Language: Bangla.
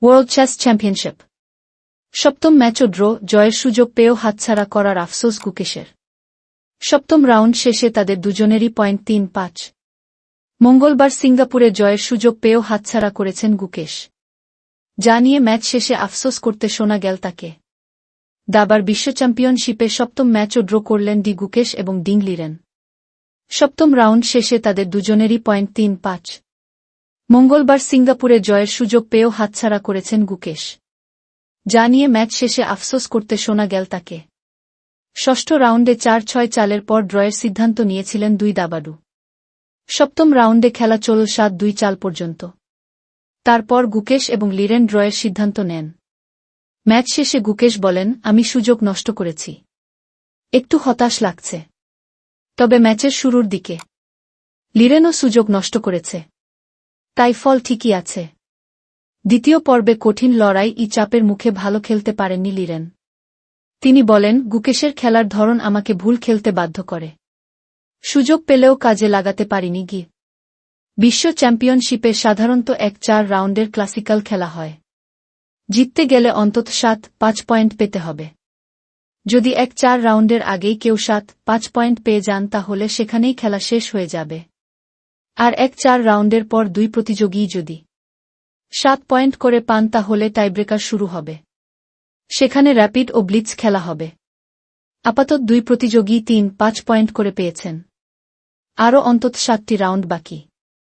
ওয়ার্ল্ড চেস চ্যাম্পিয়নশিপ সপ্তম ম্যাচও ড্র, জয়ের সুযোগ পেয়েও হাতছাড়া করার আফসোস গুকেশের। সপ্তম রাউন্ড শেষে তাদের দুজনেরই পয়েন্ট ৩-৫। মঙ্গলবার সিঙ্গাপুরে জয়ের সুযোগ পেয়েও হাতছাড়া করেছেন গুকেশ, যা নিয়ে ম্যাচ শেষে আফসোস করতে শোনা গেল তাকে। দাবার বিশ্ব চ্যাম্পিয়নশিপে সপ্তম ম্যাচও ড্র করলেন গুকেশ এবং ডিং লিরেন। সপ্তম রাউন্ড শেষে তাদের দুজনেরই পয়েন্ট ৩-৫। মঙ্গলবার সিঙ্গাপুরে জয়ের সুযোগ পেয়েও হাতছাড়া করেছেন গুকেশ, যা নিয়ে ম্যাচ শেষে আফসোস করতে শোনা গেল তাকে। ষষ্ঠ রাউন্ডে ৪-৬ চালের পর ড্রয়ের সিদ্ধান্ত নিয়েছিলেন দুই দাবাড়ু। সপ্তম রাউন্ডে খেলা চলল ৭-২ চাল পর্যন্ত। তারপর গুকেশ এবং লিরেন ড্রয়ের সিদ্ধান্ত নেন। ম্যাচ শেষে গুকেশ বলেন, আমি সুযোগ নষ্ট করেছি। একটু হতাশ লাগছে। তবে ম্যাচের শুরুর দিকে লিরেনও সুযোগ নষ্ট করেছে, তাই ফল ঠিকই আছে। দ্বিতীয় পর্বে কঠিন লড়াই চাপের মুখে ভালো খেলতে পারেননি লিরেন। তিনি বলেন, গুকেশের খেলার ধরন আমাকে ভুল খেলতে বাধ্য করে। সুযোগ পেলেও কাজে লাগাতে পারিনি গি। বিশ্ব চ্যাম্পিয়নশিপে সাধারণত ১-৪ রাউন্ডের ক্লাসিক্যাল খেলা হয়। জিততে গেলে অন্তত ৭-৫ পয়েন্ট পেতে হবে। যদি ১-৪ রাউন্ডের আগেই কেউ ৭-৫ পয়েন্ট পেয়ে যান তাহলে সেখানেই খেলা শেষ হয়ে যাবে। আর ১-৪ রাউন্ডের পর দুই প্রতিযোগীই যদি ৭ পয়েন্ট করে পান তাহলে টাইব্রেকার শুরু হবে। সেখানে র্যাপিড ও ব্লিটজ খেলা হবে। আপাতত দুই প্রতিযোগী ৩-৫ পয়েন্ট করে পেয়েছেন। আরও অন্তত ৭টি রাউন্ড বাকি।